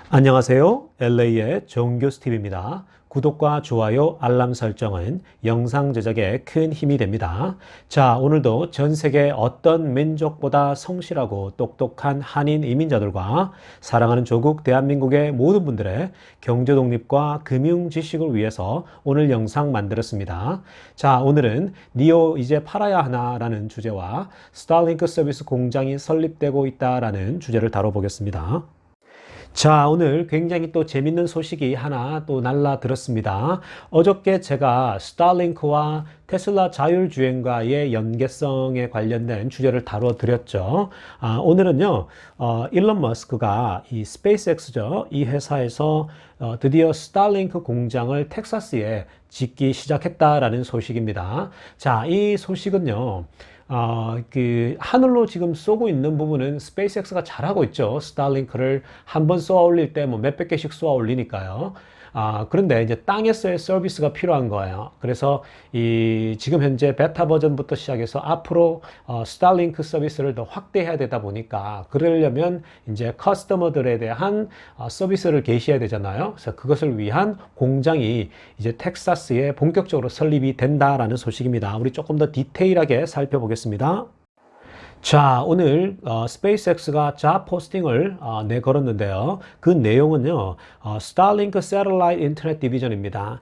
안녕하세요. LA의 정교스TV입니다. 구독과 좋아요, 알람 설정은 영상 제작에 큰 힘이 됩니다. 자, 오늘도 전 세계 어떤 민족보다 성실하고 똑똑한 한인 이민자들과 사랑하는 조국 대한민국의 모든 분들의 경제 독립과 금융 지식을 위해서 오늘 영상 만들었습니다. 자, 오늘은 니오 이제 팔아야 하나라는 주제와 스타링크 서비스 공장이 설립되고 있다라는 주제를 다뤄보겠습니다. 자, 오늘 굉장히 또 재밌는 소식이 하나 또 날라들었습니다. 어저께 제가 스타링크와 테슬라 자율주행과의 연계성에 관련된 주제를 다뤄드렸죠. 오늘은요, 일론 머스크가 이 스페이스X죠. 이 회사에서 드디어 스타링크 공장을 텍사스에 짓기 시작했다라는 소식입니다. 자, 이 소식은요, 하늘로 지금 쏘고 있는 부분은 스페이스X가 잘하고 있죠. 스타링크를 한 번 쏘아 올릴 때 뭐 몇백 개씩 쏘아 올리니까요. 그런데 이제 땅에서의 서비스가 필요한 거예요. 그래서 지금 현재 베타 버전부터 시작해서 앞으로 스타링크 서비스를 더 확대해야 되다 보니까 그러려면 이제 커스터머들에 대한 서비스를 게시해야 되잖아요. 그래서 그것을 위한 공장이 이제 텍사스에 본격적으로 설립이 된다라는 소식입니다. 우리 조금 더 디테일하게 살펴보겠습니다. 자, 오늘 스페이스X가 잡 포스팅을 내걸었는데요. 그 내용은요, 스타링크 세틀라이트 인터넷 디비전입니다.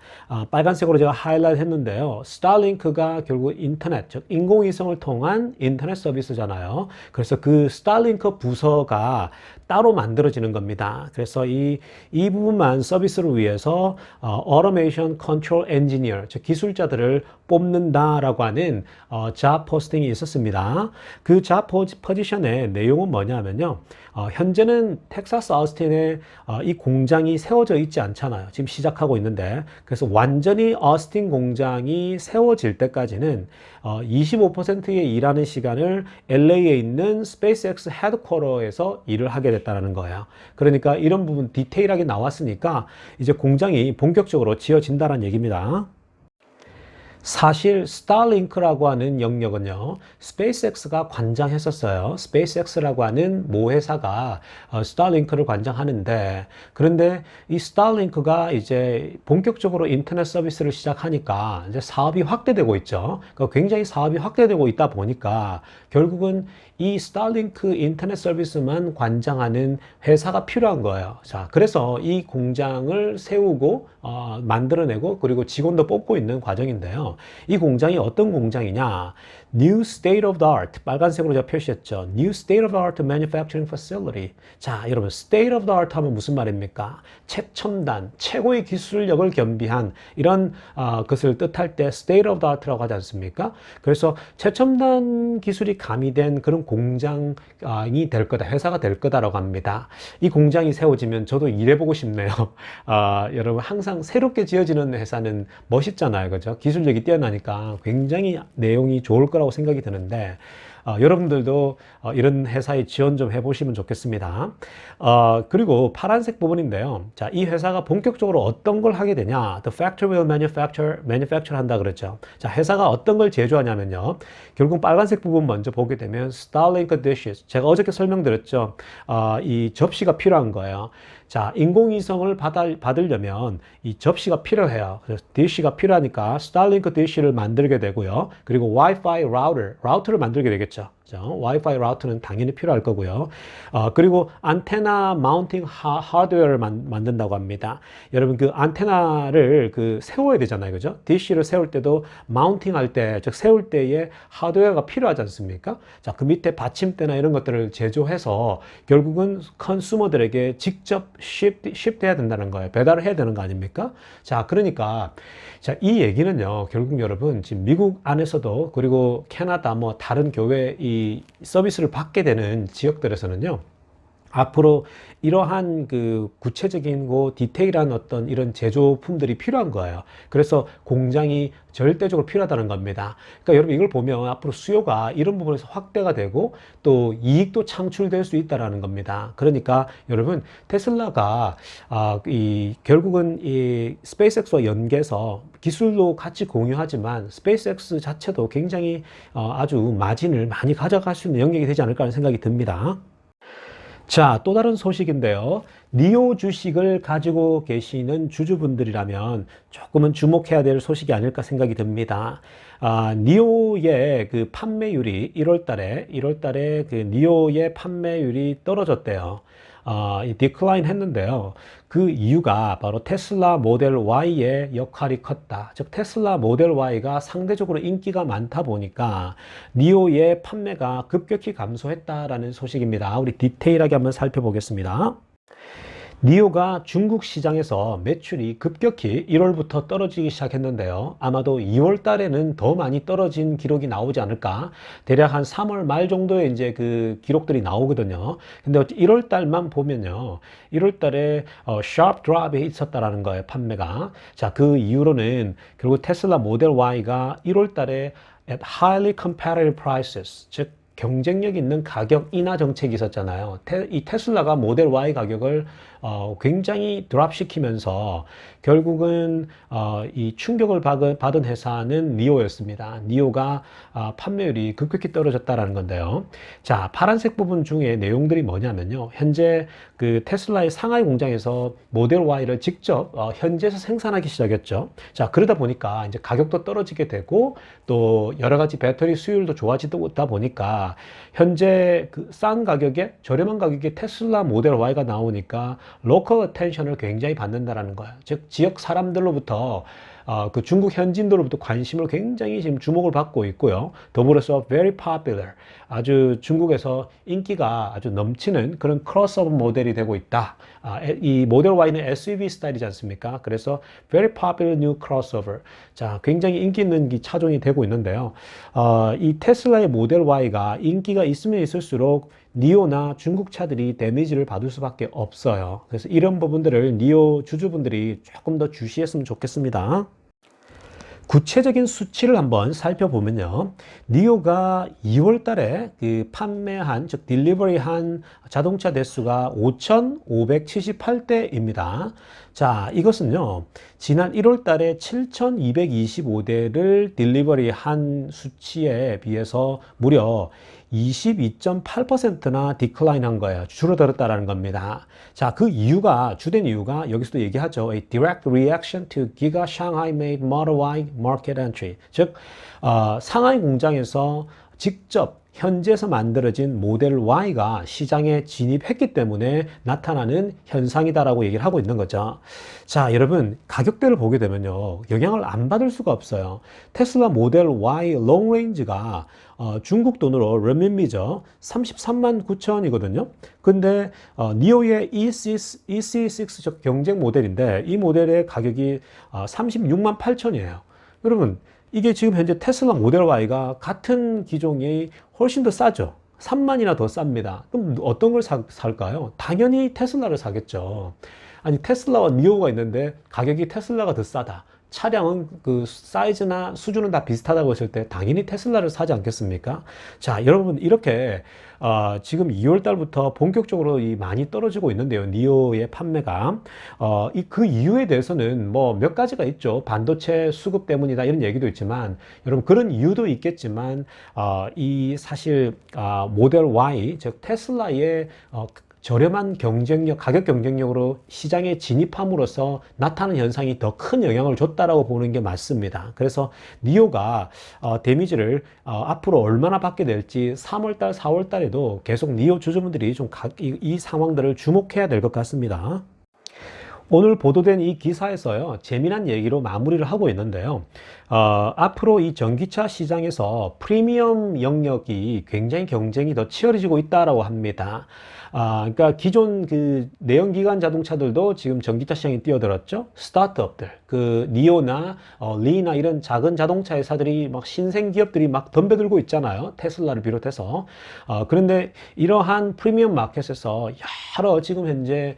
빨간색으로 제가 하이라이트 했는데요. 스타링크가 결국 인터넷, 즉 인공위성을 통한 인터넷 서비스잖아요. 그래서 그 스타링크 부서가 따로 만들어지는 겁니다. 그래서 이 부분만 서비스를 위해서 Automation Control Engineer, 즉 기술자들을 뽑는다라고 하는 잡 포스팅이 있었습니다. 그 잡 포지션의 내용은 뭐냐면요. 현재는 텍사스 어스틴에 이 공장이 세워져 있지 않잖아요. 지금 시작하고 있는데, 그래서 완전히 어스틴 공장이 세워질 때까지는 25%의 일하는 시간을 LA에 있는 스페이스X 헤드쿼터에서 일을 하게 됐다는 거예요. 그러니까 이런 부분 디테일하게 나왔으니까 이제 공장이 본격적으로 지어진다는 얘기입니다. 사실 스타링크라고 하는 영역은요, 스페이스X가 관장했었어요. 스페이스X라고 하는 모 회사가 스타링크를 관장하는데, 그런데 이 스타링크가 이제 본격적으로 인터넷 서비스를 시작하니까 이제 사업이 확대되고 있죠. 그러니까 굉장히 사업이 확대되고 있다 보니까 결국은 이 스타링크 인터넷 서비스만 관장하는 회사가 필요한 거예요. 자, 그래서 이 공장을 세우고 만들어내고 그리고 직원도 뽑고 있는 과정인데요. 이 공장이 어떤 공장이냐? New State of the Art, 빨간색으로 제가 표시했죠. New State of the Art Manufacturing Facility. 자, 여러분, State of the Art 하면 무슨 말입니까? 최첨단, 최고의 기술력을 겸비한 이런 것을 뜻할 때 State of the Art라고 하지 않습니까? 그래서 최첨단 기술이 가미된 그런 공장이 될 거다, 회사가 될 거다라고 합니다. 이 공장이 세워지면 저도 일해보고 싶네요. 여러분, 항상 새롭게 지어지는 회사는 멋있잖아요. 그죠? 기술력이 뛰어나니까 굉장히 내용이 좋을 거라고 생각이 드는데, 여러분들도 이런 회사에 지원 좀 해보시면 좋겠습니다. 그리고 파란색 부분인데요. 자, 이 회사가 본격적으로 어떤 걸 하게 되냐? The factory will manufacture 한다 그랬죠. 자, 회사가 어떤 걸 제조하냐면요. 결국 빨간색 부분 먼저 보게 되면 Starlink dishes. 제가 어저께 설명드렸죠. 이 접시가 필요한 거예요. 자, 인공위성을 받으려면 이 접시가 필요해요. 그래서 dish가 필요하니까 스타링크 dish를 만들게 되고요. 그리고 와이파이 라우터를 만들게 되겠죠. 와이파이 라우터는 당연히 필요할 거고요. 그리고 안테나 마운팅 하드웨어를 만든다고 합니다. 여러분, 그 안테나를 세워야 되잖아요. 그죠? DC를 세울 때도 마운팅 할 때, 즉 세울 때에 하드웨어가 필요하지 않습니까? 자, 그 밑에 받침대나 이런 것들을 제조해서 결국은 컨슈머들에게 직접 쉽해야 된다는 거예요. 배달을 해야 되는 거 아닙니까? 자, 그러니까 자, 이 얘기는요, 결국 여러분, 지금 미국 안에서도 그리고 캐나다 뭐 다른 교회 이 서비스를 받게 되는 지역들에서는요, 앞으로 이러한 구체적인 디테일한 어떤 이런 제조품들이 필요한 거예요. 그래서 공장이 절대적으로 필요하다는 겁니다. 그러니까 여러분, 이걸 보면 앞으로 수요가 이런 부분에서 확대가 되고 또 이익도 창출될 수 있다는 겁니다. 그러니까 여러분, 테슬라가 결국은 이 스페이스X와 연계해서 기술도 같이 공유하지만 스페이스X 자체도 굉장히 아주 마진을 많이 가져갈 수 있는 영역이 되지 않을까 하는 생각이 듭니다. 자, 또 다른 소식인데요. 니오 주식을 가지고 계시는 주주분들이라면 조금은 주목해야 될 소식이 아닐까 생각이 듭니다. 니오의 그 판매율이 1월 달에 그 니오의 판매율이 떨어졌대요. 이 디클라인 했는데요. 그 이유가 바로 테슬라 모델 Y의 역할이 컸다. 즉 테슬라 모델 Y가 상대적으로 인기가 많다 보니까 니오의 판매가 급격히 감소했다라는 소식입니다. 우리 디테일하게 한번 살펴보겠습니다. 니오가 중국 시장에서 매출이 급격히 1월부터 떨어지기 시작했는데요. 아마도 2월 달에는 더 많이 떨어진 기록이 나오지 않을까. 대략 한 3월 말 정도에 이제 그 기록들이 나오거든요. 근데 1월 달만 보면요. 1월 달에 sharp drop이 있었다라는 거예요. 판매가. 자, 그 이후로는 결국 테슬라 모델 Y가 1월 달에 at highly competitive prices, 즉 경쟁력 있는 가격 인하 정책이 있었잖아요. 이 테슬라가 모델 Y 가격을 굉장히 드랍시키면서 결국은 이 충격을 받은 회사는 니오였습니다. 니오가 판매율이 급격히 떨어졌다라는 건데요. 자, 파란색 부분 중에 내용들이 뭐냐면요. 현재 그 테슬라의 상하이 공장에서 모델 Y를 직접 현지에서 생산하기 시작했죠. 자, 그러다 보니까 이제 가격도 떨어지게 되고 또 여러 가지 배터리 수율도 좋아지다 보니까 현재 그 싼 가격에 저렴한 가격에 테슬라 모델 Y가 나오니까 로컬 어텐션을 굉장히 받는다라는 거예요. 즉 지역 사람들로부터 그 중국 현지인들로부터 관심을 굉장히 지금 주목을 받고 있고요. 더불어서 very popular, 아주 중국에서 인기가 아주 넘치는 그런 크로스오버 모델이 되고 있다. 이 모델 Y는 SUV 스타일이지 않습니까? 그래서 very popular new crossover. 자, 굉장히 인기 있는 차종이 되고 있는데요. 이 테슬라의 모델 Y가 인기가 있으면 있을수록 니오나 중국 차들이 데미지를 받을 수밖에 없어요. 그래서 이런 부분들을 니오 주주분들이 조금 더 주시했으면 좋겠습니다. 구체적인 수치를 한번 살펴보면요. 니오가 2월 달에 그 판매한, 즉 딜리버리한 자동차 대수가 5,578대입니다. 자, 이것은요. 지난 1월 달에 7,225대를 딜리버리한 수치에 비해서 무려 22.8%나 디클라인 한 거예요. 줄어들었다라는 겁니다. 자, 그 이유가, 주된 이유가 여기서도 얘기하죠. A direct reaction to Giga Shanghai made Model Y market entry. 즉, 상하이 공장에서 직접 현지에서 만들어진 모델 Y가 시장에 진입했기 때문에 나타나는 현상이다라고 얘기를 하고 있는 거죠. 자, 여러분, 가격대를 보게 되면요. 영향을 안 받을 수가 없어요. 테슬라 모델 Y 롱레인지가 중국 돈으로 renmin비죠. 33만 9천이거든요. 근데 니오의 EC6 즉 경쟁 모델인데 이 모델의 가격이 36만 8천이에요. 여러분, 이게 지금 현재 테슬라 모델 Y가 같은 기종이 훨씬 더 싸죠. 3만이나 더 쌉니다. 그럼 어떤 걸 살까요? 당연히 테슬라를 사겠죠. 아니, 테슬라와 니오가 있는데 가격이 테슬라가 더 싸다. 차량은 그 사이즈나 수준은 다 비슷하다고 했을 때 당연히 테슬라를 사지 않겠습니까? 자, 여러분, 이렇게 지금 2월 달부터 본격적으로 많이 떨어지고 있는데요. 니오의 판매가. 그 이유에 대해서는 뭐 몇 가지가 있죠. 반도체 수급 때문이다 이런 얘기도 있지만, 여러분, 그런 이유도 있겠지만 이 사실 모델 Y, 즉 테슬라의 저렴한 경쟁력, 가격 경쟁력으로 시장에 진입함으로써 나타나는 현상이 더 큰 영향을 줬다라고 보는 게 맞습니다. 그래서 니오가 데미지를 앞으로 얼마나 받게 될지 3월달, 4월달에도 계속 니오 주주분들이 좀 이 상황들을 주목해야 될 것 같습니다. 오늘 보도된 이 기사에서요, 재미난 얘기로 마무리를 하고 있는데요. 앞으로 이 전기차 시장에서 프리미엄 영역이 굉장히 경쟁이 더 치열해지고 있다라고 합니다. 그러니까 기존 그 내연기관 자동차들도 지금 전기차 시장에 뛰어들었죠. 스타트업들, 그 니오나 리나 이런 작은 자동차 회사들이 막 신생 기업들이 막 덤벼들고 있잖아요. 테슬라를 비롯해서. 그런데 이러한 프리미엄 마켓에서 여러 지금 현재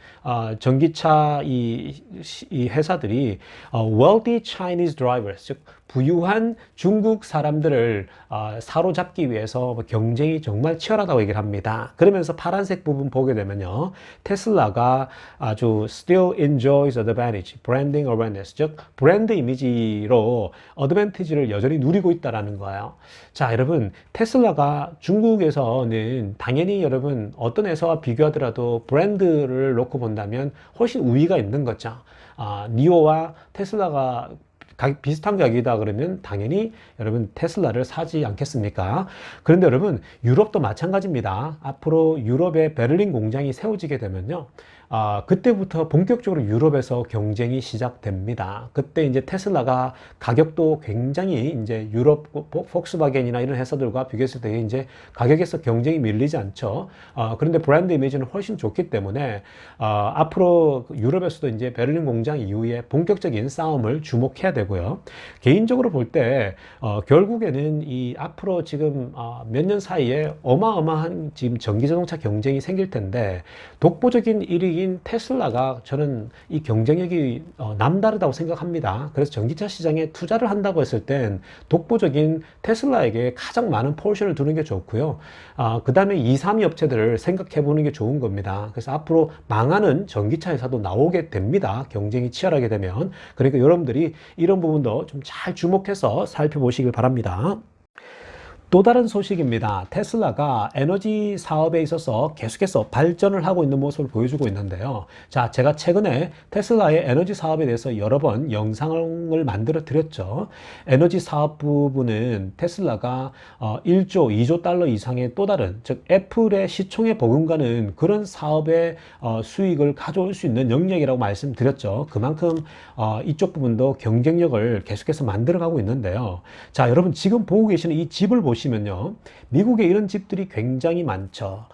전기차 이 회사들이 wealthy Chinese drivers, 즉 부유한 중국 사람들을 사로잡기 위해서 경쟁이 정말 치열하다고 얘기를 합니다. 그러면서 파란색 부분 부분 보게 되면요. 테슬라가 아주 still enjoys advantage, branding awareness, 즉 브랜드 이미지로 어드밴티지를 여전히 누리고 있다라는 거예요. 자, 여러분, 테슬라가 중국에서는 당연히 여러분 어떤 회사와 비교하더라도 브랜드를 놓고 본다면 훨씬 우위가 있는 거죠. 니오와 테슬라가 비슷한 가격이다 그러면 당연히 여러분 테슬라를 사지 않겠습니까? 그런데 여러분 유럽도 마찬가지입니다. 앞으로 유럽의 베를린 공장이 세워지게 되면요. 그때부터 본격적으로 유럽에서 경쟁이 시작됩니다. 그때 이제 테슬라가 가격도 굉장히 이제 유럽 폭스바겐이나 이런 회사들과 비교했을 때 이제 가격에서 경쟁이 밀리지 않죠. 그런데 브랜드 이미지는 훨씬 좋기 때문에 앞으로 유럽에서도 이제 베를린 공장 이후에 본격적인 싸움을 주목해야 되고요. 개인적으로 볼 때 결국에는 이 앞으로 지금 몇 년 사이에 어마어마한 지금 전기자동차 경쟁이 생길 텐데 독보적인 1위 인 테슬라가 저는 이 경쟁력이 남다르다고 생각합니다. 그래서 전기차 시장에 투자를 한다고 했을 땐 독보적인 테슬라에게 가장 많은 포션을 두는 게 좋고요. 그 다음에 2, 3위 업체들을 생각해 보는 게 좋은 겁니다. 그래서 앞으로 망하는 전기차 회사도 나오게 됩니다. 경쟁이 치열하게 되면. 그러니까 여러분들이 이런 부분도 좀 잘 주목해서 살펴보시길 바랍니다. 또 다른 소식입니다. 테슬라가 에너지 사업에 있어서 계속해서 발전을 하고 있는 모습을 보여주고 있는데요. 자, 제가 최근에 테슬라의 에너지 사업에 대해서 여러 번 영상을 만들어 드렸죠. 에너지 사업 부분은 테슬라가 1조, 2조 달러 이상의 또 다른, 즉 애플의 시총에 버금가는 그런 사업의 수익을 가져올 수 있는 영역이라고 말씀드렸죠. 그만큼 이쪽 부분도 경쟁력을 계속해서 만들어가고 있는데요. 자, 여러분 지금 보고 계시는 이 집을 보시면요. 미국에 이런 집들이 굉장히 많죠.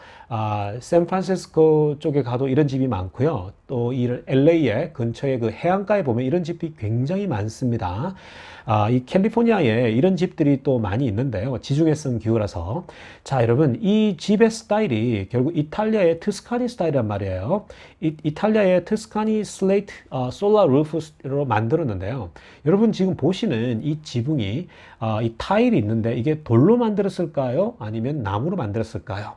샌프란시스코 쪽에 가도 이런 집이 많고요. 또 이 LA의 근처에 그 해안가에 보면 이런 집이 굉장히 많습니다. 이 캘리포니아에 이런 집들이 또 많이 있는데요. 지중해성 기후라서. 자, 여러분, 이 집의 스타일이 결국 이탈리아의 트스카니 스타일이란 말이에요. 이탈리아의 트스카니 슬레이트 솔라 루프로 만들었는데요. 여러분 지금 보시는 이 지붕이 이 타일이 있는데 이게 돌로 만들었을까요? 아니면 나무로 만들었을까요?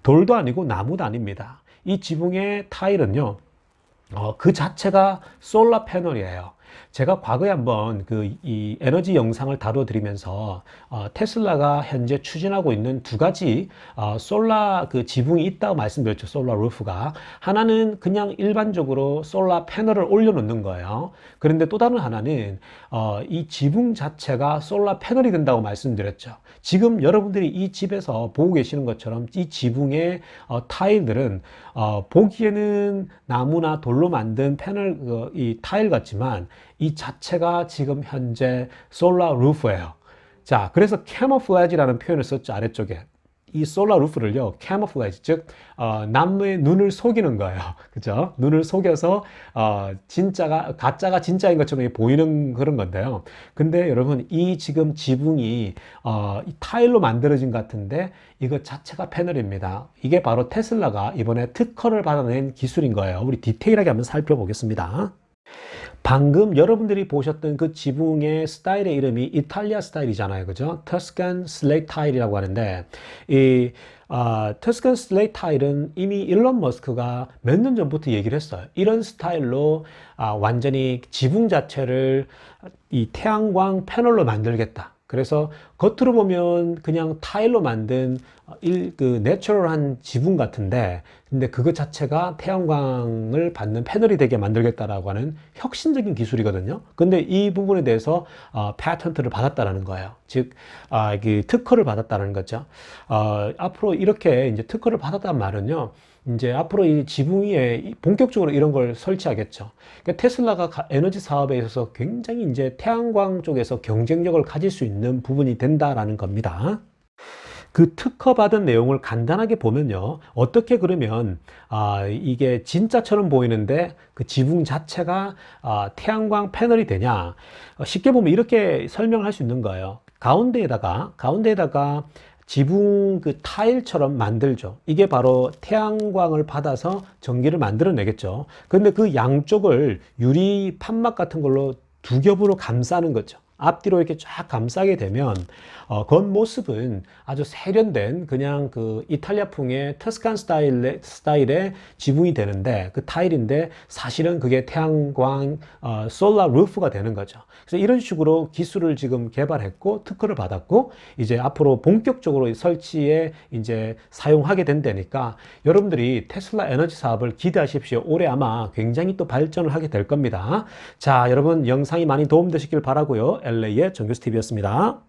돌도 아니고 나무도 아닙니다. 이 지붕의 타일은요, 그 자체가 솔라 패널이에요. 제가 과거에 한번 이 에너지 영상을 다뤄드리면서 테슬라가 현재 추진하고 있는 두 가지 솔라 그 지붕이 있다고 말씀드렸죠. 솔라 루프가. 하나는 그냥 일반적으로 솔라 패널을 올려놓는 거예요. 그런데 또 다른 하나는 이 지붕 자체가 솔라 패널이 된다고 말씀드렸죠. 지금 여러분들이 이 집에서 보고 계시는 것처럼 이 지붕의 타일들은 보기에는 나무나 돌로 만든 패널 이 타일 같지만 이 자체가 지금 현재 솔라 루프예요. 자, 그래서 캐모플라지라는 표현을 썼죠. 아래쪽에. 이 솔라 루프를요, 캐모플라지, 즉 나무의 눈을 속이는 거예요. 그죠? 눈을 속여서 가짜가 진짜인 것처럼 보이는 그런 건데요. 근데 여러분, 이 지금 지붕이 이 타일로 만들어진 것 같은데 이거 자체가 패널입니다. 이게 바로 테슬라가 이번에 특허를 받아낸 기술인 거예요. 우리 디테일하게 한번 살펴보겠습니다. 방금 여러분들이 보셨던 그 지붕의 스타일의 이름이 이탈리아 스타일이잖아요. 그죠? 터스칸 슬레이트 타일이라고 하는데, 이 터스칸 슬레이트 타일은 이미 일론 머스크가 몇 년 전부터 얘기를 했어요. 이런 스타일로 완전히 지붕 자체를 이 태양광 패널로 만들겠다. 그래서 겉으로 보면 그냥 타일로 만든 그 내추럴한 지붕 같은데, 근데 그것 자체가 태양광을 받는 패널이 되게 만들겠다라고 하는 혁신적인 기술이거든요. 근데 이 부분에 대해서 패턴트를 받았다라는 거예요. 즉, 그 특허를 받았다는 거죠. 앞으로 이렇게 이제 특허를 받았다는 말은요. 이제 앞으로 이 지붕 위에 본격적으로 이런 걸 설치하겠죠. 그러니까 테슬라가 에너지 사업에 있어서 굉장히 이제 태양광 쪽에서 경쟁력을 가질 수 있는 부분이 된다라는 겁니다. 그 특허받은 내용을 간단하게 보면요. 어떻게 그러면 이게 진짜처럼 보이는데 그 지붕 자체가 태양광 패널이 되냐. 쉽게 보면 이렇게 설명할 수 있는 거예요. 가운데에다가 지붕 그 타일처럼 만들죠. 이게 바로 태양광을 받아서 전기를 만들어내겠죠. 근데 그 양쪽을 유리 판막 같은 걸로 두 겹으로 감싸는 거죠. 앞뒤로 이렇게 쫙 감싸게 되면 겉모습은 아주 세련된 그냥 그 이탈리아풍의 터스칸 스타일의 지붕이 되는데 그 타일인데 사실은 그게 태양광 솔라 루프가 되는 거죠. 그래서 이런 식으로 기술을 지금 개발했고 특허를 받았고 이제 앞으로 본격적으로 설치에 이제 사용하게 된다니까 여러분들이 테슬라 에너지 사업을 기대하십시오. 올해 아마 굉장히 또 발전을 하게 될 겁니다. 자, 여러분 영상이 많이 도움되셨길 바라고요. LA의 정교스TV였습니다.